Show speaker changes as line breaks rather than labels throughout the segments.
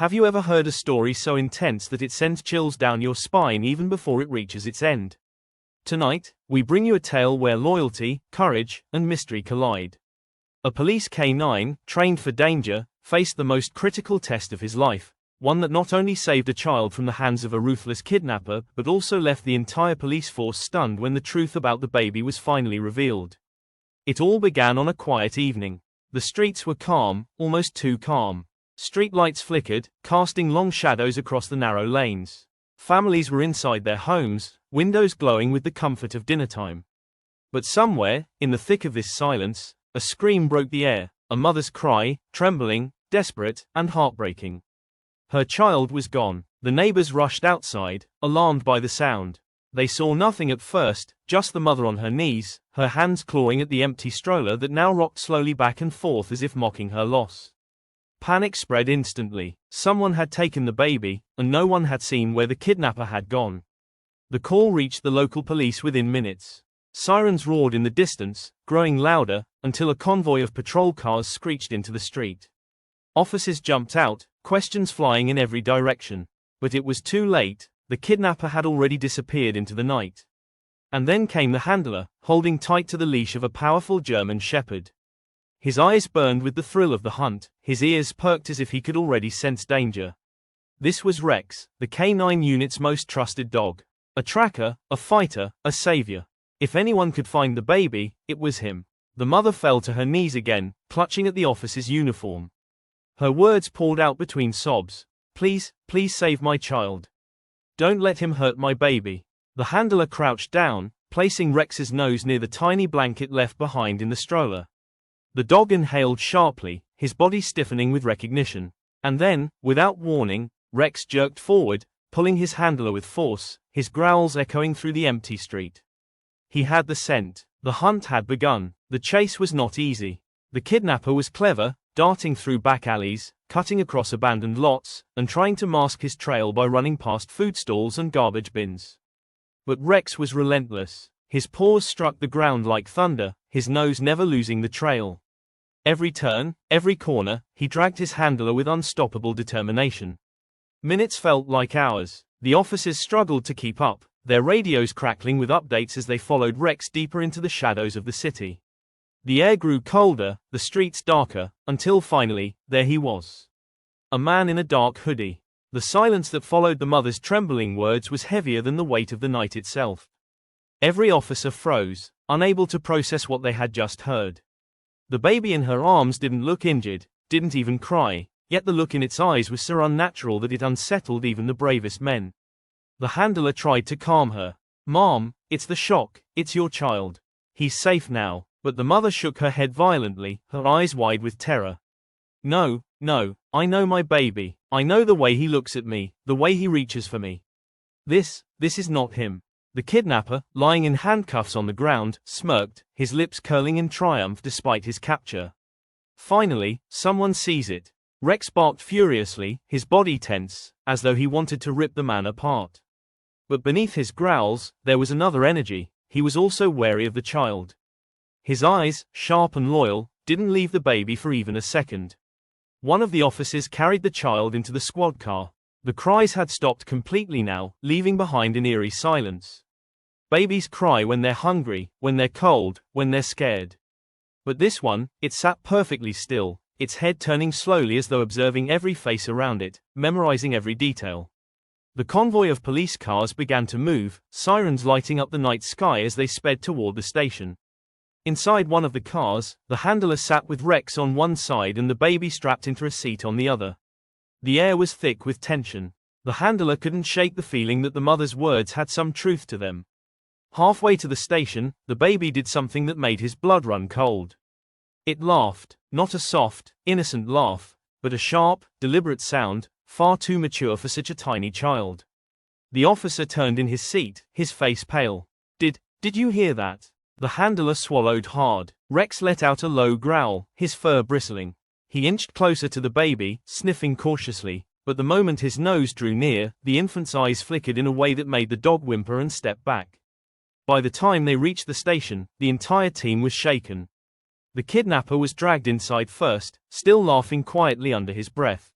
Have you ever heard a story so intense that it sends chills down your spine even before it reaches its end? Tonight, we bring you a tale where loyalty, courage, and mystery collide. A police K9, trained for danger, faced the most critical test of his life, one that not only saved a child from the hands of a ruthless kidnapper but also left the entire police force stunned when the truth about the baby was finally revealed. It all began on a quiet evening. The streets were calm, almost too calm. Street lights flickered, casting long shadows across the narrow lanes. Families were inside their homes, windows glowing with the comfort of dinnertime. But somewhere, in the thick of this silence, a scream broke the air, a mother's cry, trembling, desperate, and heartbreaking. Her child was gone. The neighbors rushed outside, alarmed by the sound. They saw nothing at first, just the mother on her knees, her hands clawing at the empty stroller that now rocked slowly back and forth as if mocking her loss. Panic spread instantly. Someone had taken the baby, and no one had seen where the kidnapper had gone. The call reached the local police within minutes. Sirens roared in the distance, growing louder, until a convoy of patrol cars screeched into the street. Officers jumped out, questions flying in every direction. But it was too late, the kidnapper had already disappeared into the night. And then came the handler, holding tight to the leash of a powerful German shepherd. His eyes burned with the thrill of the hunt, his ears perked as if he could already sense danger. This was Rex, the K9 unit's most trusted dog. A tracker, a fighter, a savior. If anyone could find the baby, it was him. The mother fell to her knees again, clutching at the officer's uniform. Her words poured out between sobs. Please, please save my child. Don't let him hurt my baby. The handler crouched down, placing Rex's nose near the tiny blanket left behind in the stroller. The dog inhaled sharply, his body stiffening with recognition. And then, without warning, Rex jerked forward, pulling his handler with force, his growls echoing through the empty street. He had the scent. The hunt had begun. The chase was not easy. The kidnapper was clever, darting through back alleys, cutting across abandoned lots, and trying to mask his trail by running past food stalls and garbage bins. But Rex was relentless. His paws struck the ground like thunder, his nose never losing the trail. Every turn, every corner, he dragged his handler with unstoppable determination. Minutes felt like hours. The officers struggled to keep up, their radios crackling with updates as they followed Rex deeper into the shadows of the city. The air grew colder, the streets darker, until finally, there he was. A man in a dark hoodie. The silence that followed the mother's trembling words was heavier than the weight of the night itself. Every officer froze, unable to process what they had just heard. The baby in her arms didn't look injured, didn't even cry, yet the look in its eyes was so unnatural that it unsettled even the bravest men. The handler tried to calm her. "Mom, it's the shock, it's your child. He's safe now." But the mother shook her head violently, her eyes wide with terror. "No, no, I know my baby. I know the way he looks at me, the way he reaches for me. This is not him." The kidnapper, lying in handcuffs on the ground, smirked, his lips curling in triumph despite his capture. Finally, someone sees it. Rex barked furiously, his body tense, as though he wanted to rip the man apart. But beneath his growls, there was another energy. He was also wary of the child. His eyes, sharp and loyal, didn't leave the baby for even a second. One of the officers carried the child into the squad car. The cries had stopped completely now, leaving behind an eerie silence. Babies cry when they're hungry, when they're cold, when they're scared. But this one, it sat perfectly still, its head turning slowly as though observing every face around it, memorizing every detail. The convoy of police cars began to move, sirens lighting up the night sky as they sped toward the station. Inside one of the cars, the handler sat with Rex on one side and the baby strapped into a seat on the other. The air was thick with tension. The handler couldn't shake the feeling that the mother's words had some truth to them. Halfway to the station, the baby did something that made his blood run cold. It laughed, not a soft, innocent laugh, but a sharp, deliberate sound, far too mature for such a tiny child. The officer turned in his seat, his face pale. Did you hear that?" The handler swallowed hard. Rex let out a low growl, his fur bristling. He inched closer to the baby, sniffing cautiously, but the moment his nose drew near, the infant's eyes flickered in a way that made the dog whimper and step back. By the time they reached the station, the entire team was shaken. The kidnapper was dragged inside first, still laughing quietly under his breath.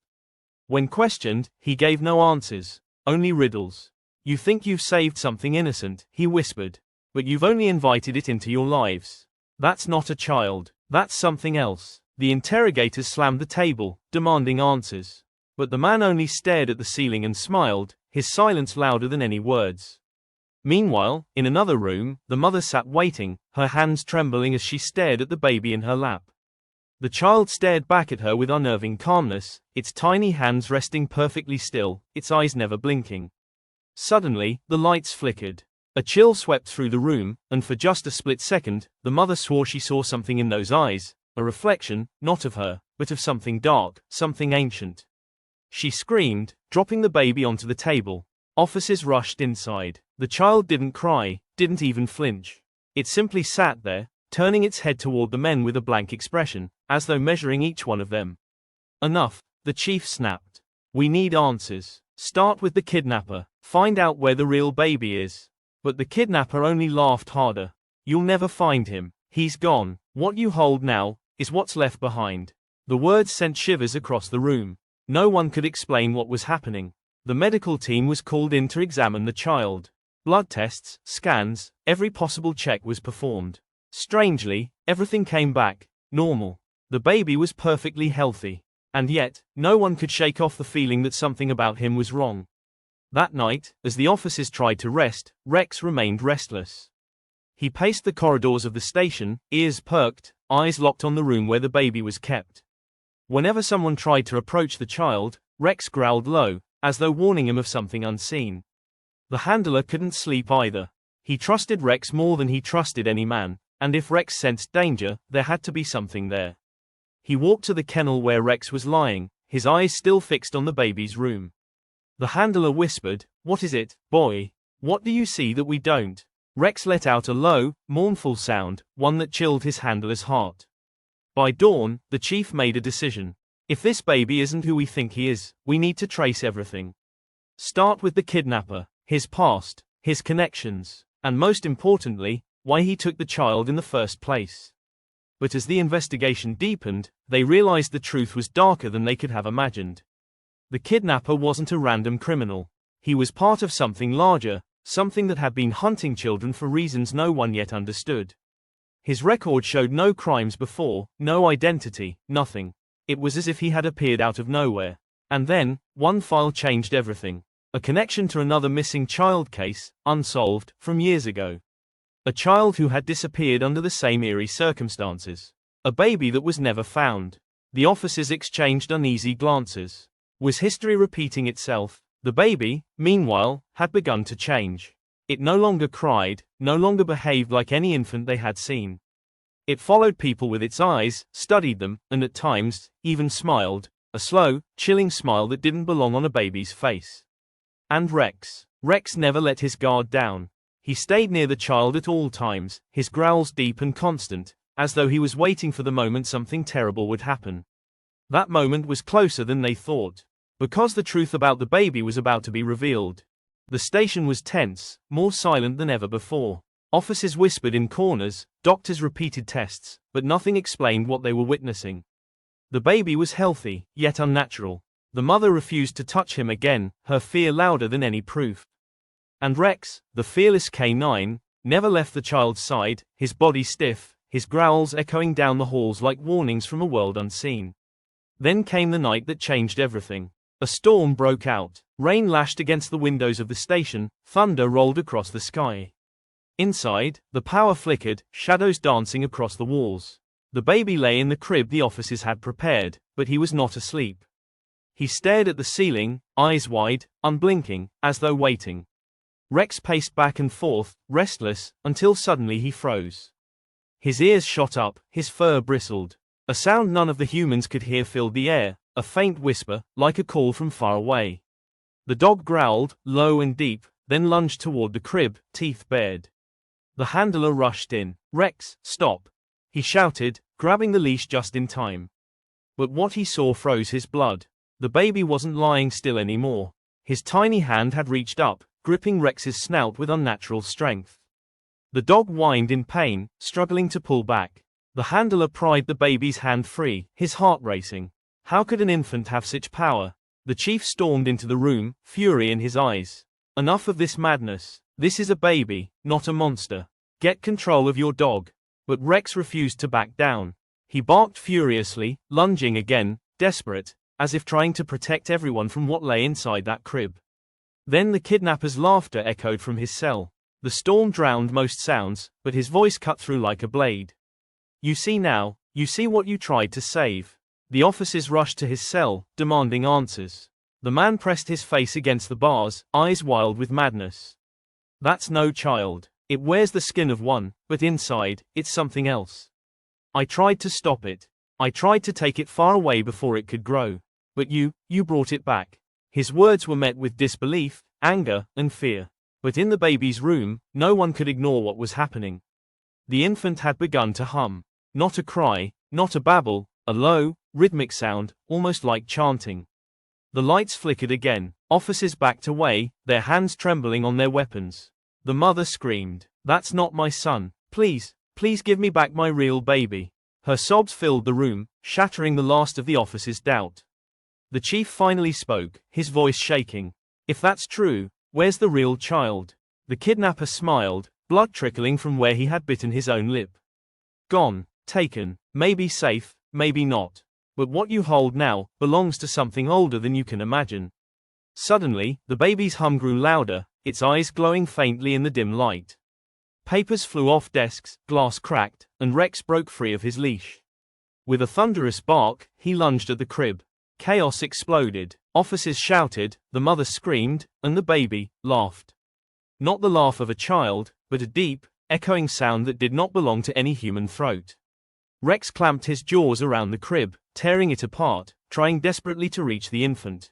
When questioned, he gave no answers, only riddles. You think you've saved something innocent, he whispered. But you've only invited it into your lives. That's not a child. That's something else. The interrogators slammed the table, demanding answers. But the man only stared at the ceiling and smiled, his silence louder than any words. Meanwhile, in another room, the mother sat waiting, her hands trembling as she stared at the baby in her lap. The child stared back at her with unnerving calmness, its tiny hands resting perfectly still, its eyes never blinking. Suddenly, the lights flickered. A chill swept through the room, and for just a split second, the mother swore she saw something in those eyes, a reflection, not of her, but of something dark, something ancient. She screamed, dropping the baby onto the table. Officers rushed inside. The child didn't cry, didn't even flinch. It simply sat there, turning its head toward the men with a blank expression, as though measuring each one of them. Enough, the chief snapped. We need answers. Start with the kidnapper. Find out where the real baby is. But the kidnapper only laughed harder. You'll never find him. He's gone. What you hold now is what's left behind. The words sent shivers across the room. No one could explain what was happening. The medical team was called in to examine the child. Blood tests, scans, every possible check was performed. Strangely, everything came back normal. The baby was perfectly healthy. And yet, no one could shake off the feeling that something about him was wrong. That night, as the officers tried to rest, Rex remained restless. He paced the corridors of the station, ears perked, eyes locked on the room where the baby was kept. Whenever someone tried to approach the child, Rex growled low, as though warning him of something unseen. The handler couldn't sleep either. He trusted Rex more than he trusted any man, and if Rex sensed danger, there had to be something there. He walked to the kennel where Rex was lying, his eyes still fixed on the baby's room. The handler whispered, "What is it, boy? What do you see that we don't?" Rex let out a low, mournful sound, one that chilled his handler's heart. By dawn, the chief made a decision. If this baby isn't who we think he is, we need to trace everything. Start with the kidnapper, his past, his connections, and most importantly, why he took the child in the first place. But as the investigation deepened, they realized the truth was darker than they could have imagined. The kidnapper wasn't a random criminal. He was part of something larger, something that had been hunting children for reasons no one yet understood. His record showed no crimes before, no identity, nothing. It was as if he had appeared out of nowhere. And then, one file changed everything. A connection to another missing child case, unsolved, from years ago. A child who had disappeared under the same eerie circumstances. A baby that was never found. The officers exchanged uneasy glances. Was history repeating itself? The baby, meanwhile, had begun to change. It no longer cried, no longer behaved like any infant they had seen. It followed people with its eyes, studied them, and at times, even smiled, a slow, chilling smile that didn't belong on a baby's face. And Rex never let his guard down. He stayed near the child at all times, his growls deep and constant, as though he was waiting for the moment something terrible would happen. That moment was closer than they thought. Because the truth about the baby was about to be revealed. The station was tense, more silent than ever before. Officers whispered in corners, doctors repeated tests, but nothing explained what they were witnessing. The baby was healthy, yet unnatural. The mother refused to touch him again, her fear louder than any proof. And Rex, the fearless K9, never left the child's side, his body stiff, his growls echoing down the halls like warnings from a world unseen. Then came the night that changed everything. A storm broke out. Rain lashed against the windows of the station, thunder rolled across the sky. Inside, the power flickered, shadows dancing across the walls. The baby lay in the crib the officers had prepared, but he was not asleep. He stared at the ceiling, eyes wide, unblinking, as though waiting. Rex paced back and forth, restless, until suddenly he froze. His ears shot up, his fur bristled. A sound none of the humans could hear filled the air, a faint whisper, like a call from far away. The dog growled, low and deep, then lunged toward the crib, teeth bared. The handler rushed in. "Rex, stop!" he shouted, grabbing the leash just in time. But what he saw froze his blood. The baby wasn't lying still anymore. His tiny hand had reached up, gripping Rex's snout with unnatural strength. The dog whined in pain, struggling to pull back. The handler pried the baby's hand free, his heart racing. How could an infant have such power? The chief stormed into the room, fury in his eyes. Enough of this madness. This is a baby, not a monster. Get control of your dog. But Rex refused to back down. He barked furiously, lunging again, desperate, as if trying to protect everyone from what lay inside that crib. Then the kidnapper's laughter echoed from his cell. The storm drowned most sounds, but his voice cut through like a blade. You see now, you see what you tried to save. The officers rushed to his cell, demanding answers. The man pressed his face against the bars, eyes wild with madness. That's no child. It wears the skin of one, but inside, it's something else. I tried to stop it. I tried to take it far away before it could grow. But you brought it back. His words were met with disbelief, anger, and fear. But in the baby's room, no one could ignore what was happening. The infant had begun to hum. Not a cry, not a babble, a low, rhythmic sound, almost like chanting. The lights flickered again. Officers backed away, their hands trembling on their weapons. The mother screamed, "That's not my son. Please, please give me back my real baby." Her sobs filled the room, shattering the last of the officers' doubt. The chief finally spoke, his voice shaking. "If that's true, where's the real child?" The kidnapper smiled, blood trickling from where he had bitten his own lip. "Gone, taken, maybe safe, maybe not. But what you hold now belongs to something older than you can imagine." Suddenly, the baby's hum grew louder, its eyes glowing faintly in the dim light. Papers flew off desks, glass cracked, and Rex broke free of his leash. With a thunderous bark, he lunged at the crib. Chaos exploded. Officers shouted, the mother screamed, and the baby laughed. Not the laugh of a child, but a deep, echoing sound that did not belong to any human throat. Rex clamped his jaws around the crib, tearing it apart, trying desperately to reach the infant.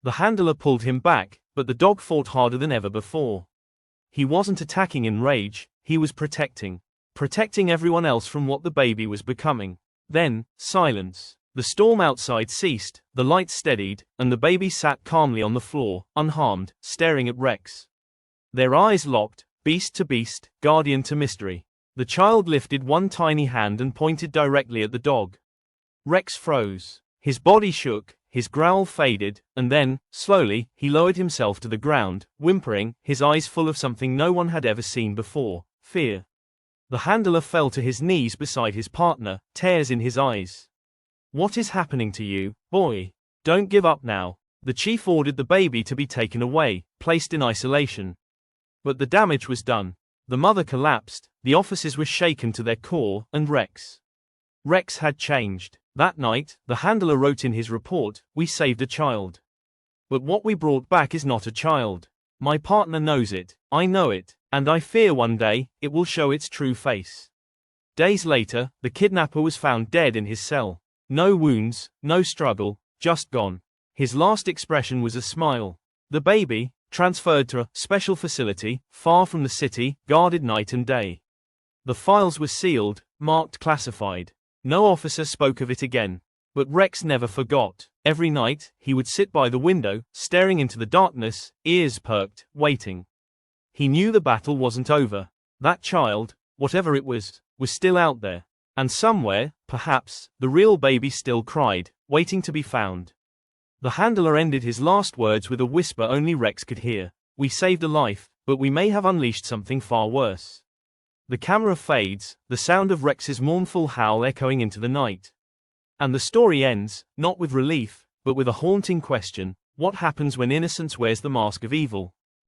The handler pulled him back, but the dog fought harder than ever before. He wasn't attacking in rage, he was protecting everyone else from what the baby was becoming. Then, silence. The storm outside ceased, the lights steadied, and the baby sat calmly on the floor, unharmed, staring at Rex. Their eyes locked, beast to beast, guardian to mystery. The child lifted one tiny hand and pointed directly at the dog. Rex froze. His body shook, his growl faded, and then, slowly, he lowered himself to the ground, whimpering, his eyes full of something no one had ever seen before, fear. The handler fell to his knees beside his partner, tears in his eyes. "What is happening to you, boy? Don't give up now." The chief ordered the baby to be taken away, placed in isolation. But the damage was done. The mother collapsed, the officers were shaken to their core, and Rex had changed. That night, the handler wrote in his report, "We saved a child. But what we brought back is not a child. My partner knows it, I know it, and I fear one day, it will show its true face." Days later, the kidnapper was found dead in his cell. No wounds, no struggle, just gone. His last expression was a smile. The baby, transferred to a special facility, far from the city, guarded night and day. The files were sealed, marked classified. No officer spoke of it again. But Rex never forgot. Every night, he would sit by the window, staring into the darkness, ears perked, waiting. He knew the battle wasn't over. That child, whatever it was still out there. And somewhere, perhaps, the real baby still cried, waiting to be found. The handler ended his last words with a whisper only Rex could hear. "We saved a life, but we may have unleashed something far worse." The camera fades, the sound of Rex's mournful howl echoing into the night. And the story ends, not with relief, but with a haunting question: what happens when innocence wears the mask of evil?